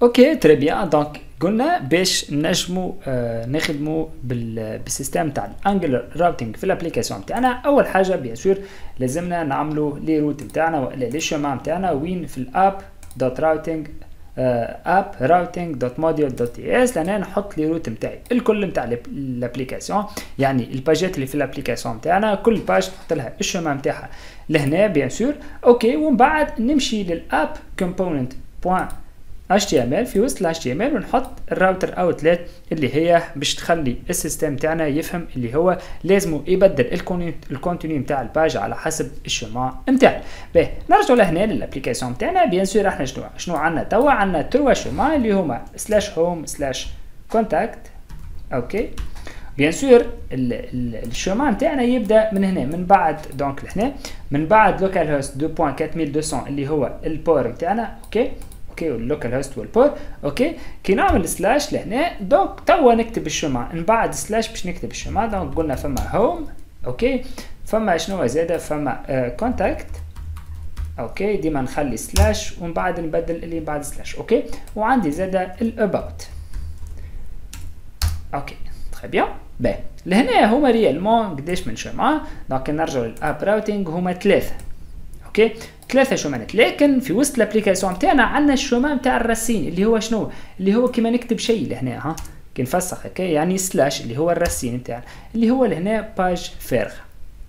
اوكي تري بيان. دونك قلنا باش نجمو نخدمو بالسيستم تاع الانجلر راوتينغ في الابليكاسيون تاعنا. اول حاجه بيان سور لازمنا نعملو لي روت تاعنا ولا لي شومان تاعنا وين في الاب دوت راوتينغ اب راوتينغ دوت موديول دوت تي اس، لان نحط لي روت نتاعي الكل نتاع الابليكاسيون، يعني الباجات اللي في الابليكاسيون تاعنا كل باج نحط لها الشومان نتاعها لهنا بيان سور. اوكي ومن بعد نمشي للاب كومبوننت بوان HTML في وسط ال HTML ونحط الراوتر اوتلت اللي هي باش تخلي السيستم تاعنا يفهم اللي هو لازم يبدل الكونتينيو نتاع الباج على حسب الشما نتاعو. باهي نرجعوا لهنا للابليكاسيون تاعنا. بيان سور احنا شنو عندنا توا؟ عندنا 3 شما اللي هما /home/contact. اوكي بيان سور الشما نتاعنا يبدا من هنا، من بعد دونك لهنا، من بعد لوكال هوست 2.4200 اللي هو البور نتاعنا. اوكي واللوكال هوست والبور. اوكي كي نعمل سلاش لهنا دونك توا نكتب الشما، من بعد سلاش باش نكتب الشما. دونك قلنا فما هوم، اوكي فما شنو زاده، فما كونتاكت. اوكي ديما نخلي سلاش ومن بعد نبدل اللي بعد سلاش. اوكي وعندي زاده الاباوت. اوكي تري بيان. باهي لهنا هما ريالمون قداش من شما؟ دونك نرجعوا للاب راوتينغ هما 3. اوكي 3 شومانات، لكن في وسط الابليكاسيون تاعنا عندنا الشومان تاع الرسين اللي هو شنو؟ اللي هو كيما نكتب شيء لهنا ها كي نفسخ هكا يعني سلاش اللي هو الرسين تاعنا اللي هو لهنا باج فارغه.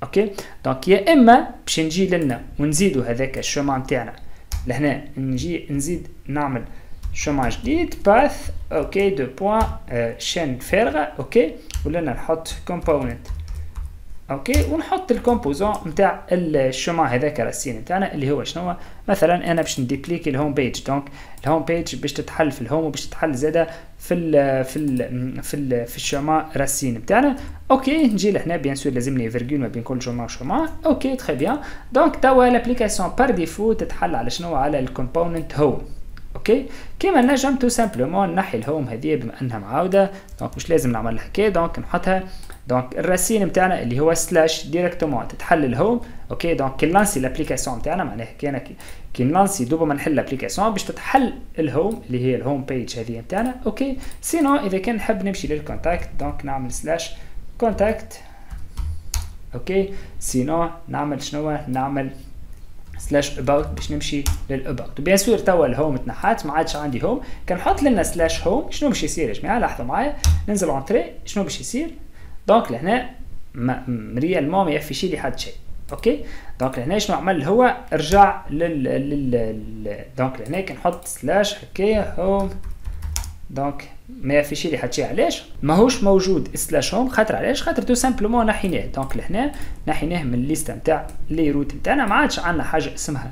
اوكي دونك يا اما باش نجي لنا ونزيدوا هذاك الشومان تاعنا لهنا، نجي نزيد نعمل شومان جديد باث. اوكي دو بوان شين فارغه. اوكي ولا نحط كومبوننت. اوكي ونحط الكومبوزون نتاع الشومان هذاك الرسين نتاعنا اللي هو شنو؟ مثلا انا باش نديبليكي الهوم بيج. دونك الهوم بيج باش تتحل في الهوم وباش تتحل زاده في الشومان رسين نتاعنا. اوكي نجي لهنا بيان سور لازمني فيرغول ما بين كل شومان وشومان. اوكي تري بيان. دونك توا لابليكاسيون بار ديفو تتحل على شنو؟ على الكومبوننت هوم. اوكي كيما نجم تو سامبلومون نحي الهوم هذه بما انها معاوده، دونك مش لازم نعمل لها هكا. دونك نحطها دونك الرسين نتاعنا اللي هو سلاش ديريكتومون تتحل الهوم. اوكي دونك كي نلانسي لابليكاسيون نتاعنا معناها كي نلانسي دوبا ما نحل لابليكاسيون باش تتحل الهوم اللي هي الهوم بيج هذه نتاعنا. اوكي سينو اذا كان نحب نمشي للكونتاكت دونك نعمل سلاش كونتاكت. اوكي سينو نعمل شنو؟ نعمل سلاش اباوت باش نمشي للاباوت. وبيان سور توا الهوم تنحات ما عادش عندي هوم. كنحط لنا سلاش هوم شنو باش يصير يا جماعه؟ لاحظوا معايا ننزل اونتري شنو باش يصير؟ دونك لهنا ريالمون ما يفيشي لي حد شيء. اوكي دونك لهنا شنو عمل هو؟ رجع دونك لهنا كنحط سلاش هكايا هوم دونك ما يفيشي لي حد شيء. علاش ماهوش موجود سلاش هوم؟ خاطر علاش؟ خاطر تو سامبلومون نحيناه. دونك لهنا نحيناه من الليست نتاع لي روت نتاعنا، ما عادش عندنا حاجه اسمها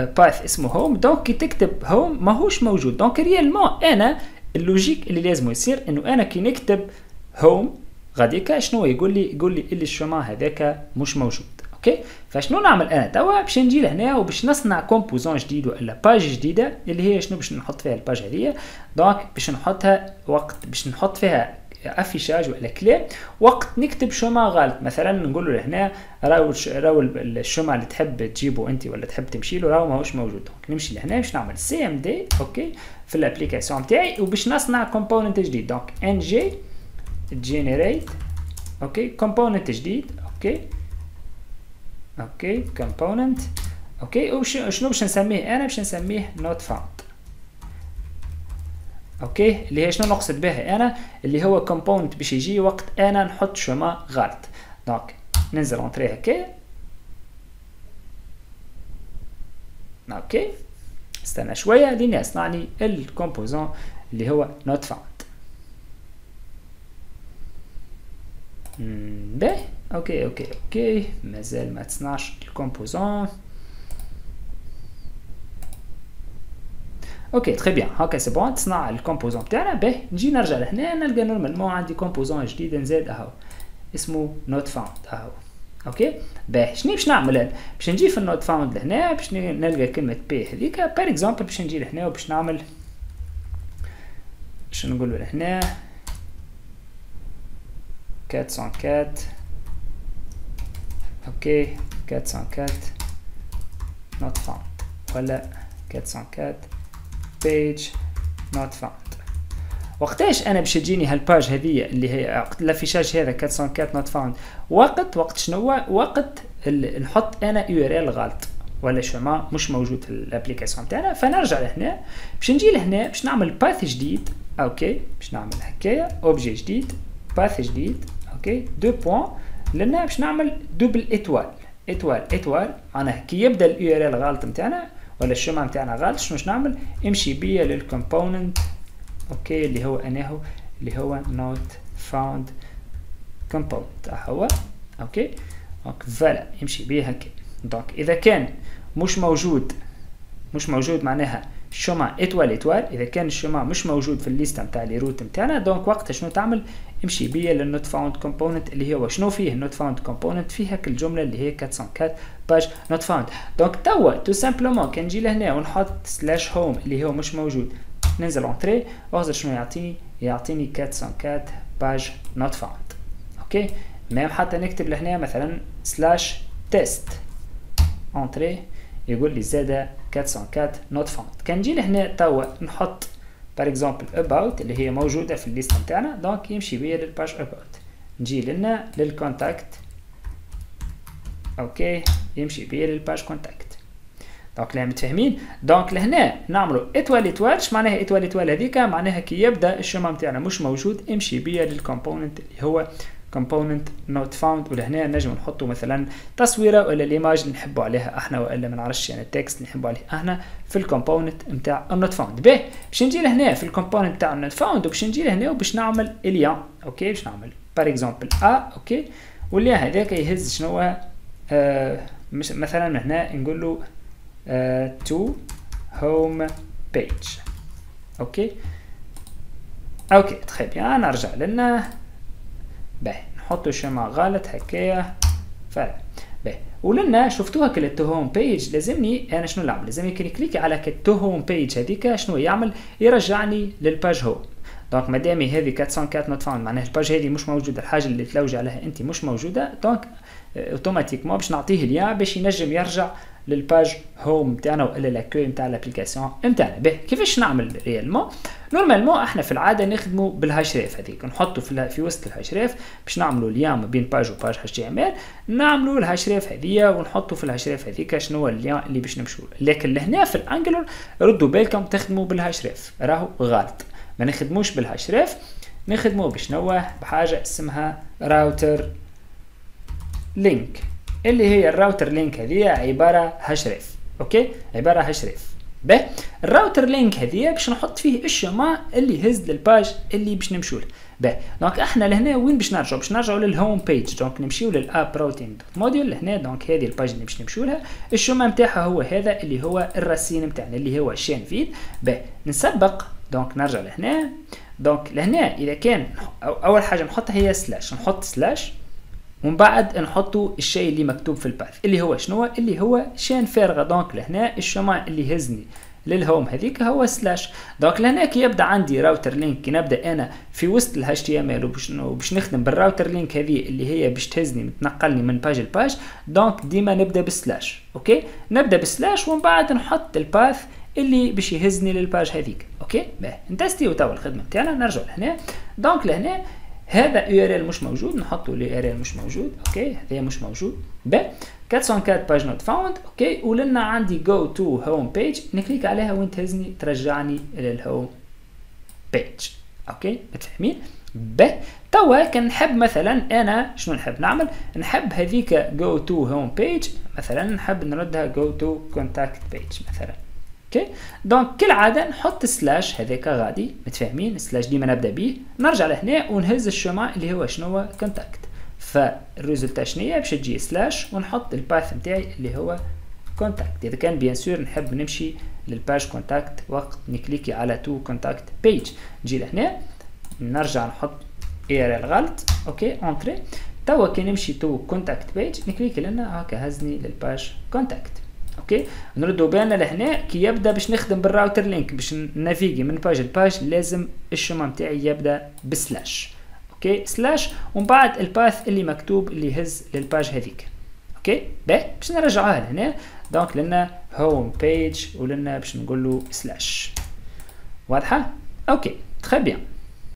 باث اسمه هوم. دونك كي تكتب هوم ماهوش موجود. دونك ريالمون انا اللوجيك اللي لازم يصير انه انا كي نكتب هوم غاديكا شنو يقول لي اللي الشومان هذاك مش موجود. اوكي فشنو نعمل انا توا؟ باش نجي لهنا وباش نصنع كومبوزون جديد ولا باج جديده اللي هي شنو باش نحط فيها الباج هذه. دونك باش نحطها وقت باش نحط فيها افيشاج ولا كلام وقت نكتب شومان غلط. مثلا نقول له لهنا راهو الشومان اللي تحب تجيبه انت ولا تحب تمشي له راهو ماهوش موجود. دونك نمشي لهنا باش نعمل سي ام دي اوكي في الابليكاسيون تاعي وباش نصنع كومبوننت جديد. دونك ان جي generate اوكي كومبوننت جديد. اوكي كومبوننت. اوكي وشنو باش نسميه؟ انا باش نسميه not found. اوكي اللي هي شنو نقصد بها انا؟ اللي هو كومبوننت باش يجي وقت انا نحط شوما غلط. دونك ننزل اونتري هكا. اوكي استنى شويه لين يصنعني الكومبوزون اللي هو not found. باهي اوكي مازال ما تصنعش الكومبوزون. اوكي تري بيان هكا سي بون تصنع الكومبوزون تاعنا. باهي نجي نرجع لهنا نلقى نورمالمون عندي كومبوزون جديد نزاد اهو اسمه نوت فاوند اهو. اوكي باهي شنو باش نعمل انا؟ باش نجي في النوت فاوند لهنا باش نلقى كلمه بي هذيك بار اكزومبل باش نجي لهنا وباش نعمل شنو نقولوا لهنا 404. اوكي 404 not found ولا 404 page not found. وقتاش انا باش تجيني هالباج هذه اللي هي الافيشاج هذا 404 not found؟ وقت شنو هو؟ وقت نحط انا يو ار ال غلط ولا شما مش موجود في الابليكاسيون تاعنا. فنرجع لهنا باش نجي لهنا باش نعمل باث جديد. اوكي باش نعمل هكايا اوبجي جديد باث جديد. اوكي دو بوين لنا باش نعمل دوبل اتوال معناها كي يبدا اليو ار ال غلط نتاعنا ولا الشما نتاعنا غلط شنو باش نعمل؟ امشي بيا للكومبوننت اوكي اللي هو انه اللي هو not found component هو. اوكي دونك فوالا يمشي بيه هكا. دونك اذا كان مش موجود معناها الشما اتوال اذا كان الشما مش موجود في الليسته نتاع لي روت نتاعنا دونك وقتها شنو تعمل؟ امشي بيا للنوت فاوند كومبوننت اللي هو شنو فيه النوت فاوند كومبوننت؟ فيه هاك الجمله اللي هي 404 باج نوت فاوند. دونك توا تو سامبلومون كان نجي لهنا ونحط سلاش هوم اللي هو مش موجود ننزل اونتري واخذ شنو يعطيني 404 باج نوت فاوند. اوكي ميم حتى نكتب لهنا مثلا سلاش تيست اونتري يقول لي زاده 404 نوت فاوند. كان نجي لهنا توا نحط بار اكزومبل about اللي هي موجوده في الليست نتاعنا دونك يمشي بيا للباج about. نجي لنا للكونتاكت اوكي يمشي بيا للباج كونتاكت. دونك لها متفاهمين؟ دونك لهنا نعملوا اتوال اش معناها اتوال هذيك؟ معناها كي يبدا الشما نتاعنا مش موجود امشي بيا للكومبوننت اللي هو component not found. ولهنا نجم نحطوا مثلا تصويره ولا الايماج اللي نحبوا عليها احنا ولا ما نعرفش يعني التكست اللي نحبوا عليه احنا في الكومبوننت نتاع النوت فاوند. باهي باش نجي لهنا في الكومبوننت نتاع النوت فاوند وباش نجي لهنا وباش نعمل اليا. اوكي باش نعمل بار اكزومبل اوكي واللي هذاك يهز شنو هو مثلا من هنا نقول له to home page. اوكي تخي بيان نرجع لنا باهي نحطو شما غلط هكايا فعلا باهي ولنا شفتوها كل تو هوم بيج. لازمني انا شنو نعمل؟ لازمني كي نكليكي على تو هوم بيج هذيك شنو يعمل؟ يرجعني للباج هوم. دونك مادامي هذه 404 نوت فاوند معناها الباج هذه مش موجوده الحاجه اللي تلوجي عليها انت مش موجوده دونك اوتوماتيكمون باش نعطيه اليا باش ينجم يرجع للباج هوم نتاعنا ولا لاكوي نتاع الابليكاسيون نتاعنا. باهي كيفاش نعمل ريالمون؟ نورمالمون احنا في العاده نخدموا بالهاشريف هذيك نحطوا في وسط الهاشريف باش نعملوا ليان ما بين باج وباج HTML نعملوا الهاشريف هذيا ونحطوا في الهاشريف هذيك شنو هو الليان اللي باش نمشوا. لكن لهنا في الانجلر ردوا بالكم تخدموا بالهاشريف راهو غلط. ما نخدموش بالهاشريف نخدموا بشنو بحاجه اسمها راوتر لينك اللي هي الراوتر لينك هذه عباره هاشريف. اوكي عباره هاشريف. باهي الراوتر لينك هذه باش نحط فيه الشما اللي يهز للباج اللي باش نمشوا له. باهي دونك احنا لهنا وين باش نرجعوا؟ باش نرجعوا للهوم بيج. دونك نمشيو للاب راوتينغ دوت موديول لهنا. دونك هذه الباج اللي باش نمشوا لها الشما نتاعها هو هذا اللي هو الراسين نتاعنا اللي هو شين فيد. باهي نسبق دونك نرجع لهنا. دونك لهنا اذا كان اول حاجه نحطها هي سلاش نحط سلاش ومن بعد نحطوا الشيء اللي مكتوب في الباث اللي هو شنو؟ اللي هو شين فارغه. دونك لهنا الشما اللي يهزني للهوم هذيك هو سلاش. دونك لهنا كي يبدا عندي راوتر لينك كي نبدا انا في وسط الاتش تي ام ال وباش نخدم بالراوتر لينك هذه اللي هي باش تهزني تنقلني من باج لباج دونك ديما نبدا بالسلاش. اوكي نبدا بالسلاش ومن بعد نحط الباث اللي باش يهزني للباج هذيك. اوكي باهي نتستيو توا الخدمه تاعنا. نرجع لهنا. دونك لهنا هذا يو ار ال مش موجود نحطوا اليو ار ال مش موجود. اوكي هذا مش موجود. باهي 404 باج نوت فاوند. اوكي ولنا عندي جو تو هوم بيج نكليك عليها وين تهزني ترجعني للهوم بيج. اوكي متفاهمين؟ باهي توا كان نحب مثلا انا شنو نحب نعمل؟ نحب هذيك جو تو هوم بيج مثلا نحب نردها جو تو كونتاكت بيج مثلا. اوكي دونك كالعاده نحط سلاش هذاك غادي متفاهمين؟ سلاش ديما نبدا به. نرجع لهنا ونهز الشما اللي هو شنو هو كونتاكت. فالريزلت شنية باش تجي سلاش ونحط الباث نتاعي اللي هو كونتاكت. اذا كان بيان سور نحب نمشي للباج كونتاكت وقت نكليكي على تو كونتاكت بيج نجي لهنا نرجع نحط URL غلط. اوكي انتري توا كي نمشي تو كونتاكت بيج نكليكي لنا هكا هزني للباج كونتاكت. اوكي نردوا بالنا لهنا كي يبدا باش نخدم بالراوتر لينك باش نافيغي من باج لباج لازم الشما نتاعي يبدا بسلاش. اوكي سلاش ومن بعد الباث اللي مكتوب اللي يهز للباج هذيك. اوكي باهي باش نرجعوها لهنا. دونك لنا هوم بيج ولنا باش نقول له سلاش. واضحه؟ اوكي تري بيان.